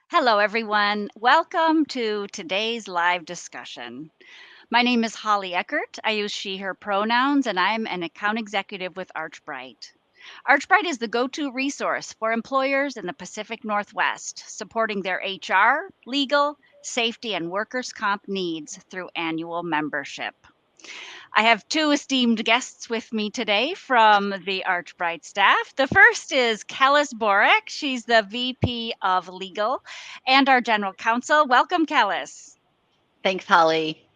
Hello, everyone. Welcome to today's live discussion. My name is Holly Eckert. I use she, her pronouns, and I'm an account executive with Archbright. Archbright is the go to resource for employers in the Pacific Northwest, supporting their HR, legal, safety, and workers' comp needs through annual membership. I have two esteemed guests with me today from the Archbright staff. The first is Kellis Borek. She's the VP of Legal and our General Counsel. Welcome, Kellis. Thanks, Holly.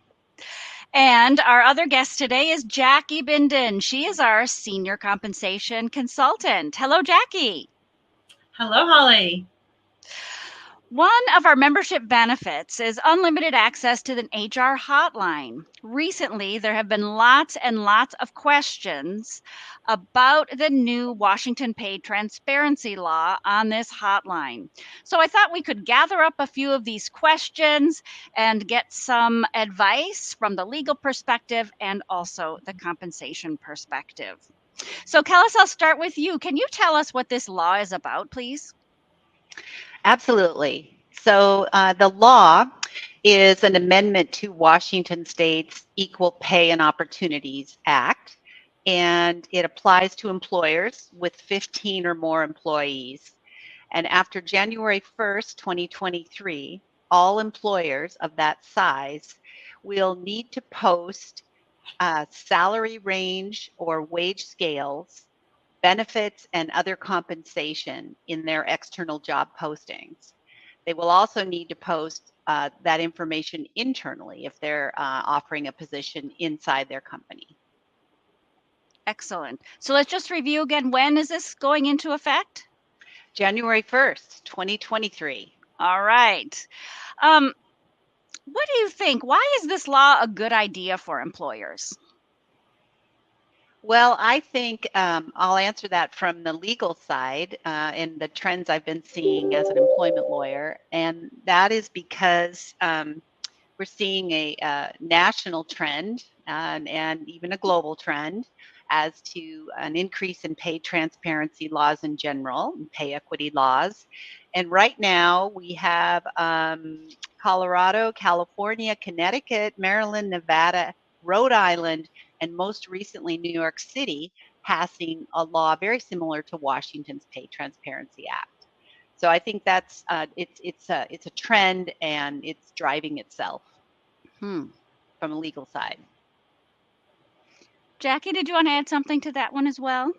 And our other guest today is Jackie Bindon. She is our Senior Compensation Consultant. Hello, Jackie. Hello, Holly. One of our membership benefits is unlimited access to the HR hotline. Recently, there have been lots and lots of questions about the new Washington pay transparency law on this hotline. So I thought we could gather up a few of these questions and get some advice from the legal perspective and also the compensation perspective. So, Kellis, I'll start with you. Can you tell us what this law is about, please? Absolutely. So the law is an amendment to Washington State's Equal Pay and Opportunities Act, and it applies to employers with 15 or more employees. And after January 1st, 2023, all employers of that size will need to post salary range or wage scales, benefits, and other compensation in their external job postings. They will also need to post that information internally if they're offering a position inside their company. Excellent. So let's just review again. When is this going into effect? January 1st, 2023. All right. What do you think? Why is this law a good idea for employers? Well, I think I'll answer that from the legal side and the trends I've been seeing as an employment lawyer. And that is because we're seeing a national trend and even a global trend as to an increase in pay transparency laws in general, and pay equity laws. And right now we have Colorado, California, Connecticut, Maryland, Nevada, Rhode Island, and most recently New York City passing a law very similar to Washington's Pay Transparency Act. So I think that's it's a trend and it's driving itself from a legal side. Jackie, did you want to add something to that one as well?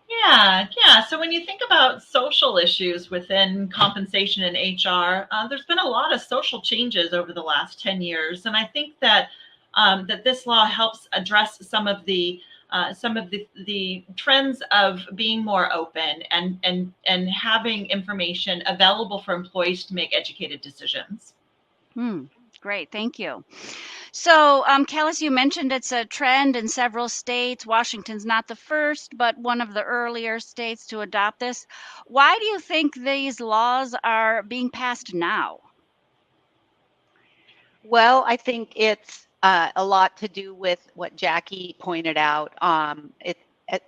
Yeah. So when you think about social issues within compensation and HR, there's been a lot of social changes over the last 10 years, and I think that that this law helps address some of the trends of being more open and having information available for employees to make educated decisions. Great, thank you. So, Kellis, you mentioned it's a trend in several states. Washington's not the first, but one of the earlier states to adopt this. Why do you think these laws are being passed now? Well, I think it's a lot to do with what Jackie pointed out. It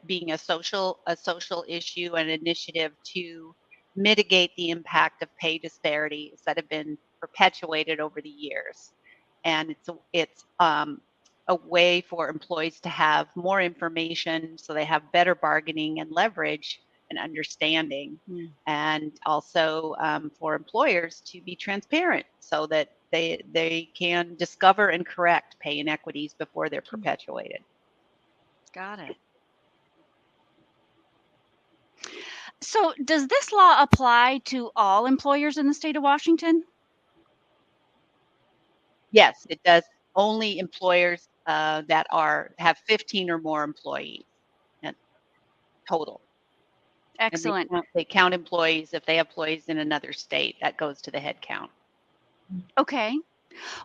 being a social issue and initiative to mitigate the impact of pay disparities that have been perpetuated over the years, and it's a way for employees to have more information so they have better bargaining and leverage and understanding, and also for employers to be transparent so that they can discover and correct pay inequities before they're perpetuated. Got it. So, does this law apply to all employers in the state of Washington? Yes, it does. Only employers that have 15 or more employees total. Excellent. And they count employees. If they have employees in another state, that goes to the head count. Okay.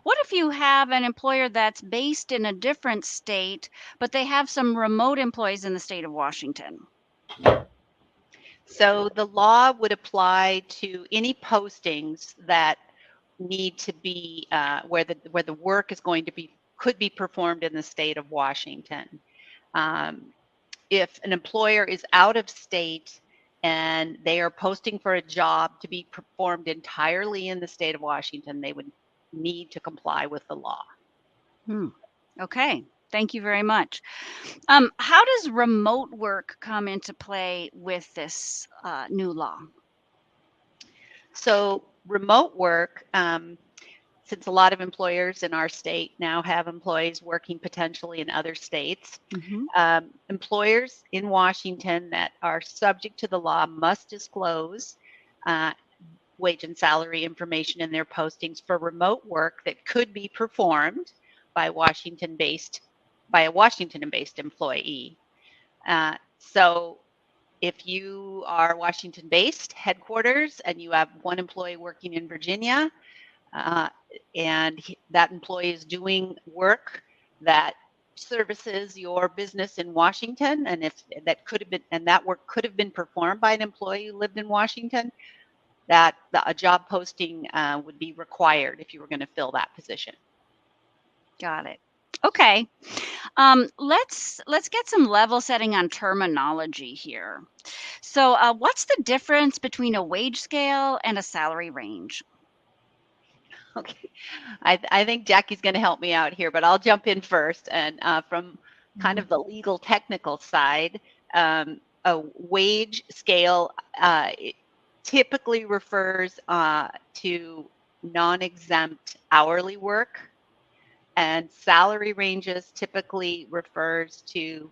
What if you have an employer that's based in a different state, but they have some remote employees in the state of Washington? So the law would apply to any postings that need to be where the work is going to be could be performed in the state of Washington. If an employer is out of state and they are posting for a job to be performed entirely in the state of Washington, they would need to comply with the law. Okay, thank you very much. How does remote work come into play with this new law? So remote work, since a lot of employers in our state now have employees working potentially in other states, employers in Washington that are subject to the law must disclose wage and salary information in their postings for remote work that could be performed by a Washington-based employee. So if you are Washington-based headquarters and you have one employee working in Virginia, and that employee is doing work that services your business in Washington, and if that could have been, and that work could have been performed by an employee who lived in Washington, that a job posting would be required if you were going to fill that position. Got it. Okay. Let's get some level setting on terminology here. So, what's the difference between a wage scale and a salary range? Okay, I think Jackie's going to help me out here, but I'll jump in first. And from kind of the legal technical side, a wage scale typically refers to non-exempt hourly work, and salary ranges typically refers to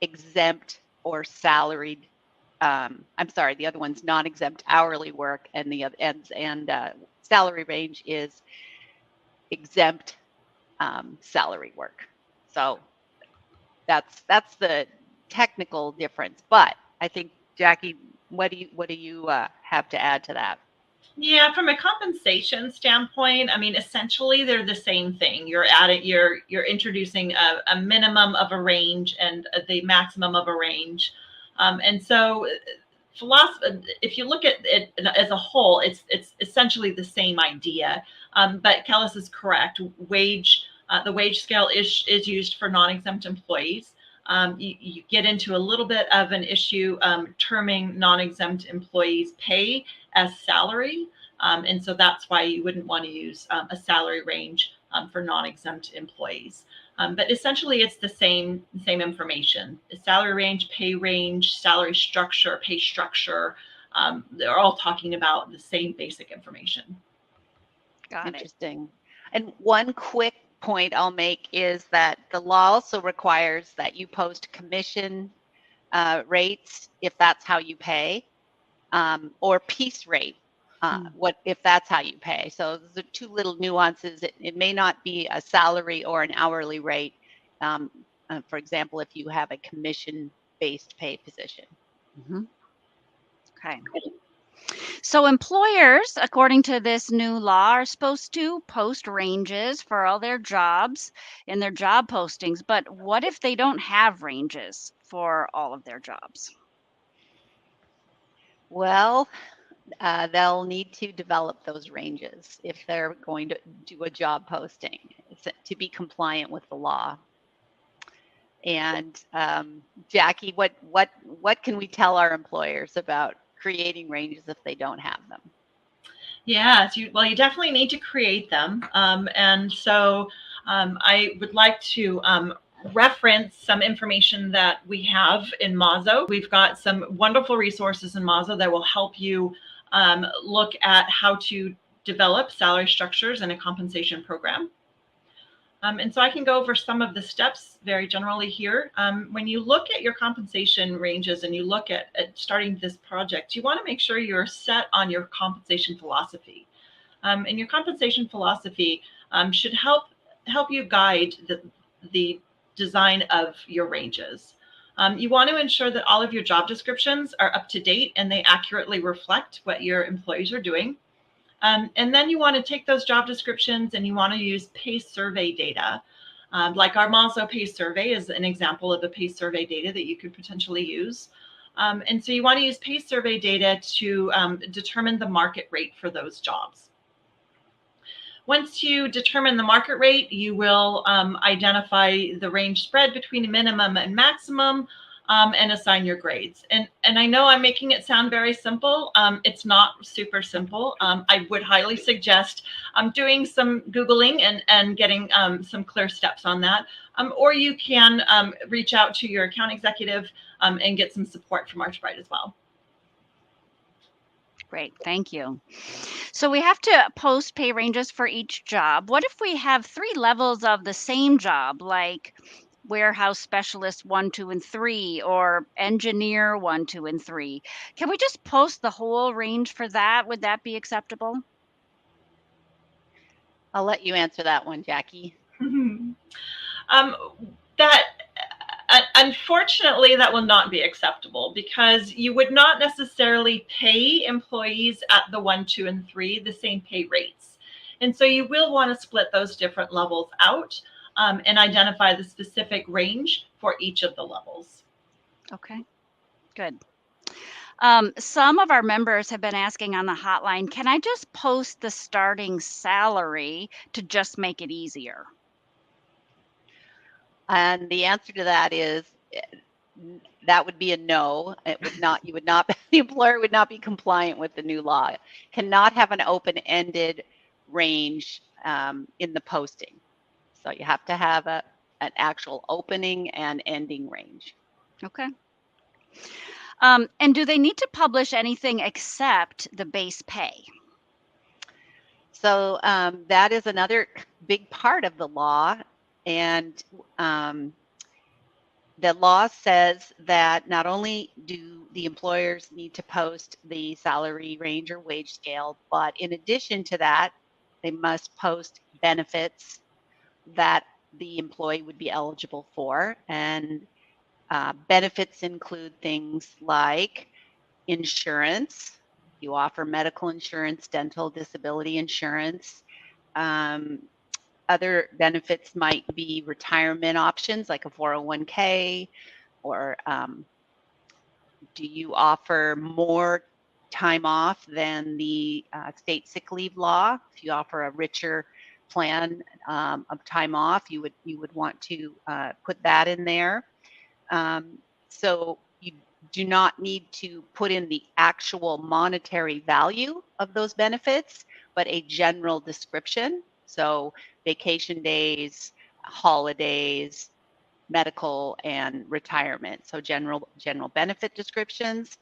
exempt or salaried. I'm sorry, the other one's non-exempt hourly work, and the other salary range is exempt salary work. So that's the technical difference. But I think, Jackie, what do you have to add to that? Yeah, from a compensation standpoint, I mean, essentially they're the same thing. You're introducing a minimum of a range and the maximum of a range, and so philosophy. If you look at it as a whole, it's essentially the same idea. But Kellis is correct. The wage scale is used for non-exempt employees. You get into a little bit of an issue terming non-exempt employees' pay as salary. And so that's why you wouldn't want to use a salary range for non-exempt employees. But essentially, it's the same information. The salary range, salary structure, pay structure. They're all talking about the same basic information. Got it. Interesting. And one quick point I'll make is that the law also requires that you post commission rates if that's how you pay, or piece rate if that's how you pay. So those are two little nuances. It may not be a salary or an hourly rate. For example, if you have a commission-based pay position. Okay. So employers, according to this new law, are supposed to post ranges for all their jobs in their job postings. But what if they don't have ranges for all of their jobs? Well, they'll need to develop those ranges if they're going to do a job posting to be compliant with the law. And Jackie, what can we tell our employers about creating ranges if they don't have them? Yeah, you definitely need to create them. And so I would like to reference some information that we have in Mazo. We've got some wonderful resources in Mazo that will help you look at how to develop salary structures and a compensation program. And so I can go over some of the steps very generally here. When you look at your compensation ranges and you look at starting this project, you want to make sure you're set on your compensation philosophy. And your compensation philosophy should help you guide the design of your ranges. You want to ensure that all of your job descriptions are up to date and they accurately reflect what your employees are doing. And then you want to take those job descriptions and you want to use pay survey data. Like our Mazo pay survey is an example of a pay survey data that you could potentially use. And so you want to use pay survey data to determine the market rate for those jobs. Once you determine the market rate, you will identify the range spread between minimum and maximum. and assign your grades. And I know I'm making it sound very simple. It's not super simple. I would highly suggest doing some Googling and getting some clear steps on that. Or you can reach out to your account executive and get some support from Archbright as well. Great, thank you. So we have to post pay ranges for each job. What if we have 3 levels of the same job, like warehouse specialist 1, 2, and 3, or engineer 1, 2, and 3? Can we just post the whole range for that? Would that be acceptable? I'll let you answer that one, Jackie. That unfortunately, that will not be acceptable because you would not necessarily pay employees at the 1, 2, and 3 the same pay rates. And so you will want to split those different levels out and identify the specific range for each of the levels. Okay, good. Some of our members have been asking on the hotline, can I just post the starting salary to just make it easier? And the answer to that is that would be a no. It would not, you would not, the employer would not be compliant with the new law. Cannot have an open-ended range in the posting. So you have to have an actual opening and ending range. Okay. And do they need to publish anything except the base pay? So that is another big part of the law. And the law says that not only do the employers need to post the salary range or wage scale, but in addition to that, they must post benefits that the employee would be eligible for. And benefits include things like insurance. You offer medical insurance, dental, disability insurance. Other benefits might be retirement options like a 401k, or do you offer more time off than the state sick leave law? If you offer a richer plan of time off, you would want to put that in there. So you do not need to put in the actual monetary value of those benefits, but a general description. So vacation days, holidays, medical, and retirement. So general benefit descriptions.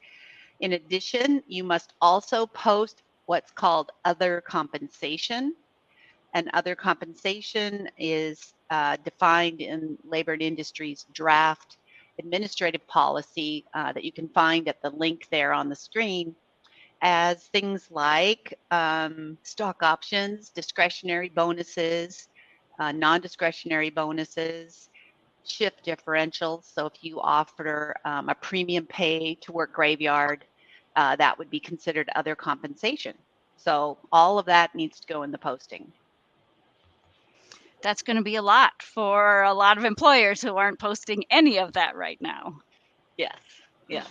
In addition, you must also post what's called other compensation. And other compensation is defined in Labor and Industries draft administrative policy that you can find at the link there on the screen as things like stock options, discretionary bonuses, non-discretionary bonuses, shift differentials. So if you offer a premium pay to work graveyard, that would be considered other compensation. So all of that needs to go in the posting. That's going to be a lot for a lot of employers who aren't posting any of that right now. Yes, yes.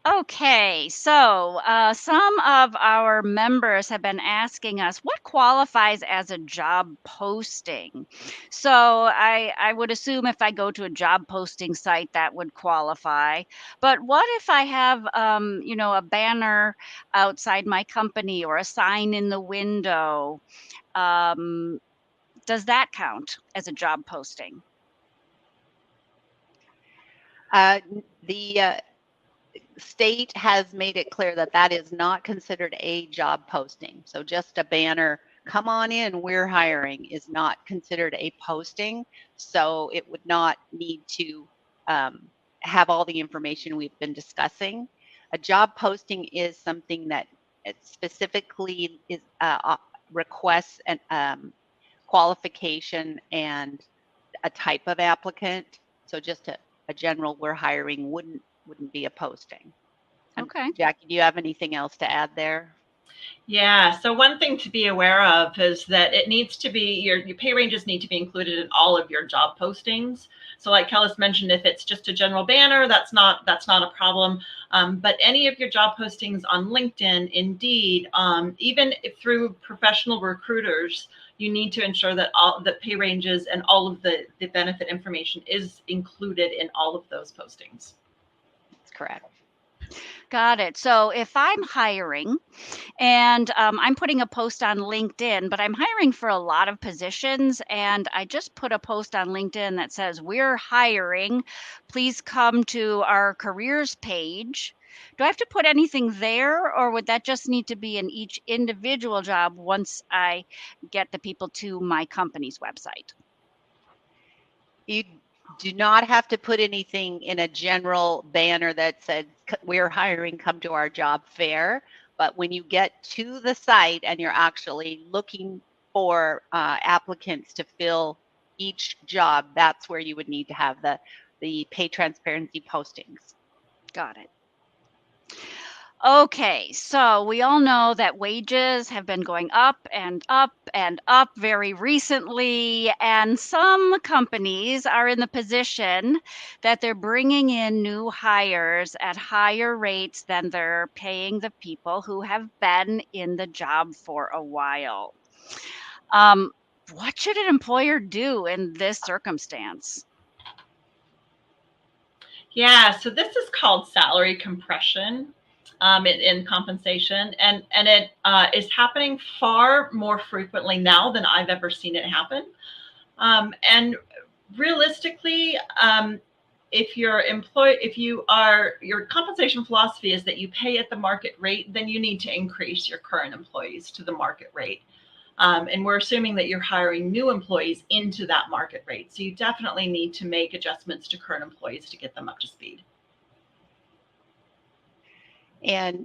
Okay, so some of our members have been asking us what qualifies as a job posting. So I would assume if I go to a job posting site that would qualify. But what if I have, a banner outside my company or a sign in the window? Does that count as a job posting? The state has made it clear that that is not considered a job posting. So just a banner, come on in, we're hiring, is not considered a posting. So it would not need to have all the information we've been discussing. A job posting is something that specifically is requests an qualification and a type of applicant. So just a general we're hiring wouldn't be a posting. Okay. Jackie, do you have anything else to add there? Yeah, so one thing to be aware of is that it needs to be your pay ranges need to be included in all of your job postings. So like Kellis mentioned, if it's just a general banner, that's not a problem. But any of your job postings on LinkedIn, Indeed, even if through professional recruiters, you need to ensure that all the pay ranges and all of the benefit information is included in all of those postings. That's correct. Got it. So if I'm hiring and I'm putting a post on LinkedIn, but I'm hiring for a lot of positions, and I just put a post on LinkedIn that says, "We're hiring. Please come to our careers page." Do I have to put anything there, or would that just need to be in each individual job once I get the people to my company's website? You do not have to put anything in a general banner that said, "We're hiring, come to our job fair." But when you get to the site and you're actually looking for applicants to fill each job, that's where you would need to have the pay transparency postings. Got it. Okay, so we all know that wages have been going up and up and up very recently, and some companies are in the position that they're bringing in new hires at higher rates than they're paying the people who have been in the job for a while. Um, what should an employer do in this circumstance? Yeah, so this is called salary compression in compensation, and it is happening far more frequently now than I've ever seen it happen. And realistically, if your compensation philosophy is that you pay at the market rate, then you need to increase your current employees to the market rate. And we're assuming that you're hiring new employees into that market rate. So you definitely need to make adjustments to current employees to get them up to speed. And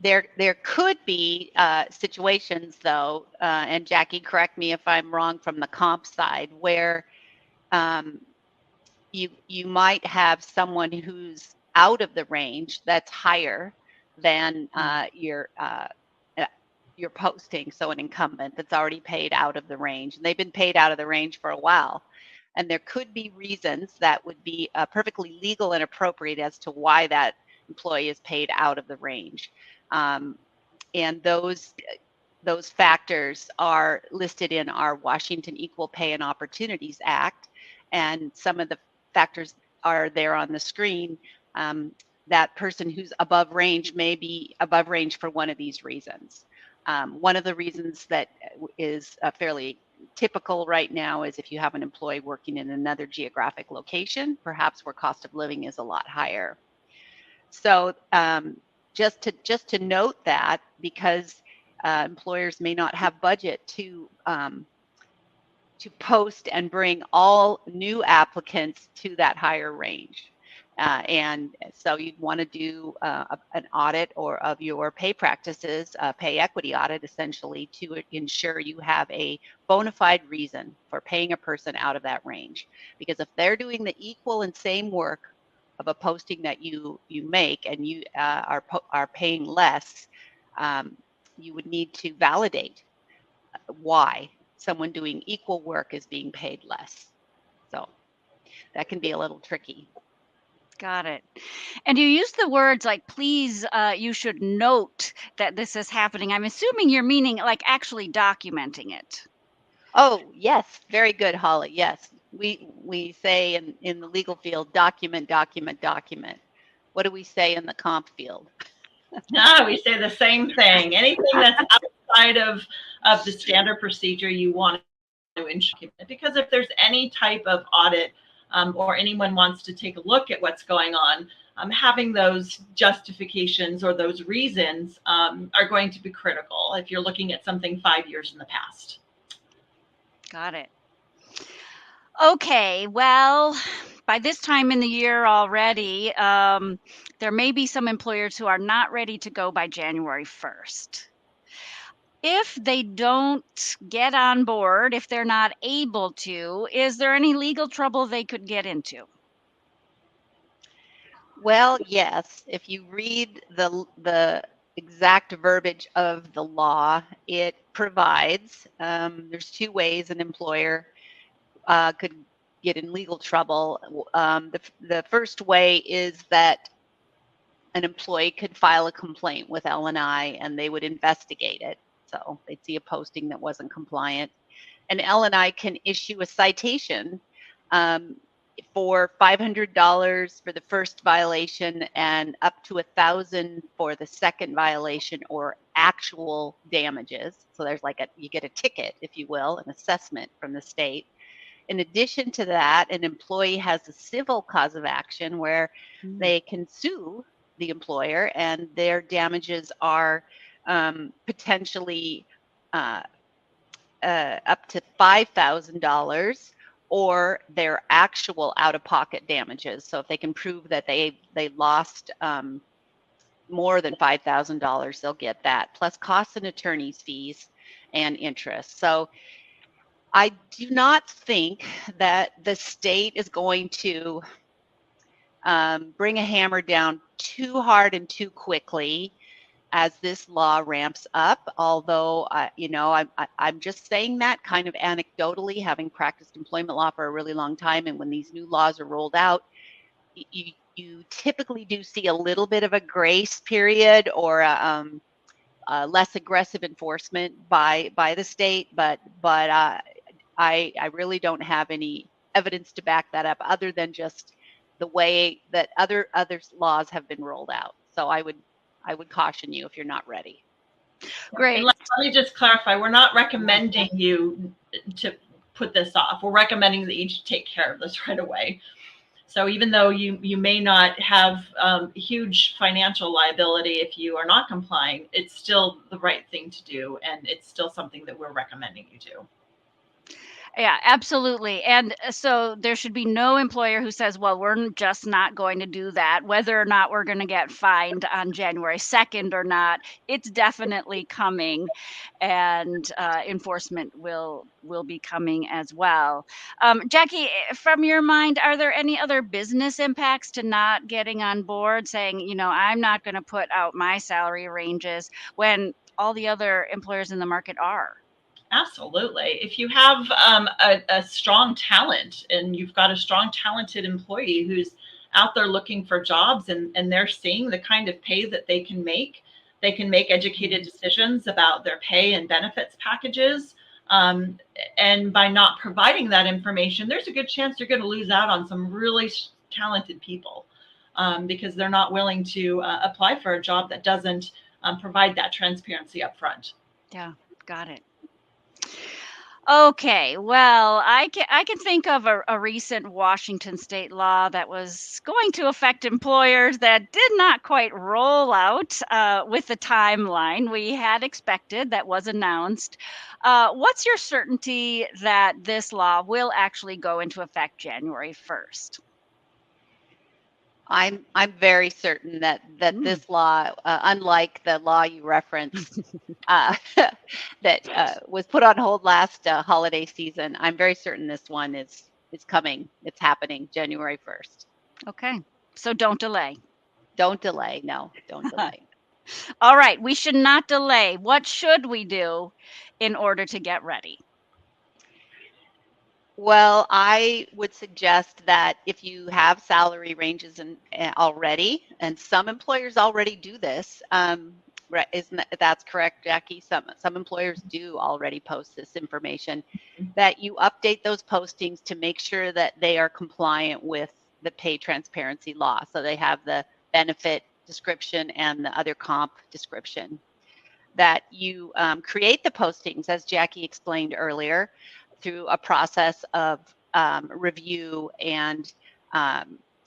there could be situations though, and Jackie, correct me if I'm wrong from the comp side, where you might have someone who's out of the range that's higher than your posting. So an incumbent that's already paid out of the range, and they've been paid out of the range for a while. And there could be reasons that would be perfectly legal and appropriate as to why that employee is paid out of the range. And those factors are listed in our Washington Equal Pay and Opportunities Act. And some of the factors are there on the screen. That person who's above range may be above range for one of these reasons. One of the reasons that is fairly typical right now is if you have an employee working in another geographic location, perhaps where cost of living is a lot higher. So just to note that, because employers may not have budget to post and bring all new applicants to that higher range. And so you'd want to do an audit of your pay practices, pay equity audit, essentially, to ensure you have a bona fide reason for paying a person out of that range. Because if they're doing the equal and same work of a posting that you make, and you are paying less, you would need to validate why someone doing equal work is being paid less. So that can be a little tricky. Got it. And you use the words like, please, you should note that this is happening. I'm assuming you're meaning like actually documenting it. Oh, yes. Very good, Holly. Yes. We say in the legal field, document, document, document. What do we say in the comp field? We say the same thing. Anything that's outside of the standard procedure, you want to ensure. Because if there's any type of audit or anyone wants to take a look at what's going on, having those justifications or those reasons are going to be critical if you're looking at something 5 years in the past. Got it. Okay, well, by this time in the year already, there may be some employers who are not ready to go by January 1st. If they don't get on board, if they're not able to, is there any legal trouble they could get into? Well, yes. If you read the exact verbiage of the law, it provides there's two ways an employer could get in legal trouble. The first way is that an employee could file a complaint with L&I and they would investigate it. So they'd see a posting that wasn't compliant. And L&I can issue a citation for $500 for the first violation and up to $1,000 for the second violation or actual damages. So there's like you get a ticket, if you will, an assessment from the state. In addition to that, an employee has a civil cause of action where they can sue the employer and their damages are potentially up to $5,000 or their actual out-of-pocket damages. So if they can prove that they lost more than $5,000, they'll get that, plus costs and attorney's fees and interest. So I do not think that the state is going to bring a hammer down too hard and too quickly as this law ramps up. Although, I'm just saying that kind of anecdotally, having practiced employment law for a really long time. And when these new laws are rolled out, you typically do see a little bit of a grace period or less aggressive enforcement by the state. But I really don't have any evidence to back that up other than just the way that other laws have been rolled out. So I would caution you if you're not ready. Great. And let me just clarify, we're not recommending you to put this off. We're recommending that you take care of this right away. So even though you may not have huge financial liability if you are not complying, it's still the right thing to do. And it's still something that we're recommending you do. Yeah, absolutely. And so there should be no employer who says, well, we're just not going to do that, whether or not we're going to get fined on January 2nd or not. It's definitely coming, and enforcement will be coming as well. Jackie, from your mind, are there any other business impacts to not getting on board, saying, I'm not going to put out my salary ranges when all the other employers in the market are? Absolutely. If you have a strong talent and you've got a strong, talented employee who's out there looking for jobs and they're seeing the kind of pay that they can make educated decisions about their pay and benefits packages. And by not providing that information, there's a good chance you're going to lose out on some really talented people because they're not willing to apply for a job that doesn't provide that transparency up front. Yeah, got it. Okay, well, I can think of a recent Washington state law that was going to affect employers that did not quite roll out with the timeline we had expected that was announced. What's your certainty that this law will actually go into effect January 1st? I'm very certain that this law, unlike the law you referenced, that was put on hold last holiday season, I'm very certain this one is coming. It's happening January 1st. Okay, so don't delay. Don't delay. No, don't delay. All right, we should not delay. What should we do in order to get ready? Well, I would suggest that if you have salary ranges already, and some employers already do this, that's correct, Jackie? Some employers do already post this information, that you update those postings to make sure that they are compliant with the pay transparency law. So they have the benefit description and the other comp description. That you create the postings, as Jackie explained earlier, through a process of review and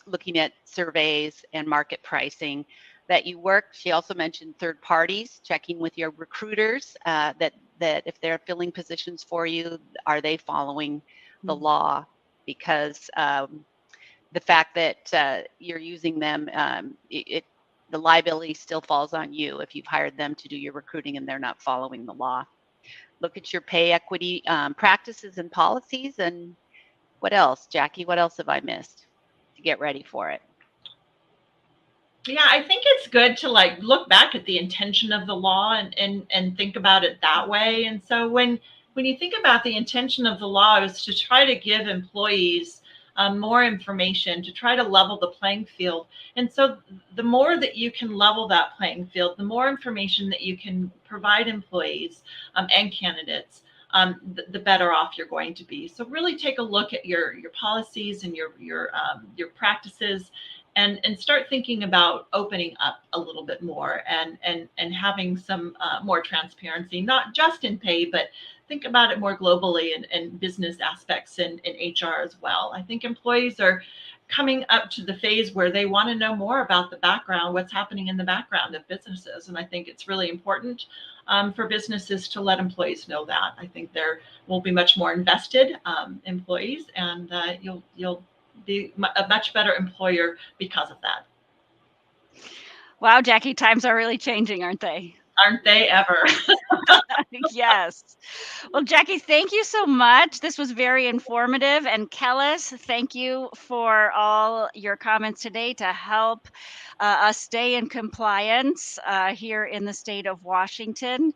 looking at surveys and market pricing. That you work, she also mentioned third parties, checking with your recruiters that if they're filling positions for you, are they following the law? Because the fact that you're using them, the liability still falls on you if you've hired them to do your recruiting and they're not following the law. Look at your pay equity practices and policies. And what else, Jackie? What else have I missed to get ready for it? Yeah, I think it's good to like look back at the intention of the law and think about it that way. And so when you think about the intention of the law is to try to give employees more information, to try to level the playing field. And so the more that you can level that playing field, the more information that you can provide employees and candidates, the better off you're going to be. So really take a look at your policies and your practices, and start thinking about opening up a little bit more and having some more transparency, not just in pay, but think about it more globally and business aspects in HR as well. I think employees are coming up to the phase where they want to know more about the background, what's happening in the background of businesses. And I think it's really important for businesses to let employees know that. I think there will be much more invested employees, and you'll be a much better employer because of that. Wow, Jackie, times are really changing, aren't they? Aren't they ever? Yes. Well, Jackie, thank you so much. This was very informative. And Kellis, thank you for all your comments today to help us stay in compliance here in the state of Washington.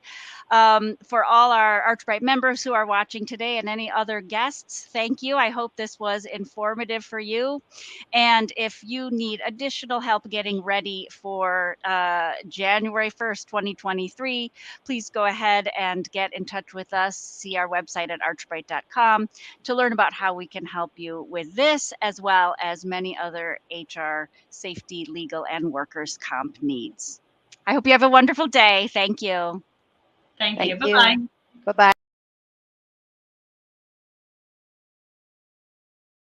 For all our Archbright members who are watching today and any other guests, thank you. I hope this was informative for you. And if you need additional help getting ready for January 1st, 2023, please go ahead and get in touch with us. See our website at archbright.com to learn about how we can help you with this, as well as many other HR, safety, legal, and workers' comp needs. I hope you have a wonderful day. Thank you. Thank you. Thank you. Bye-bye. Bye-bye.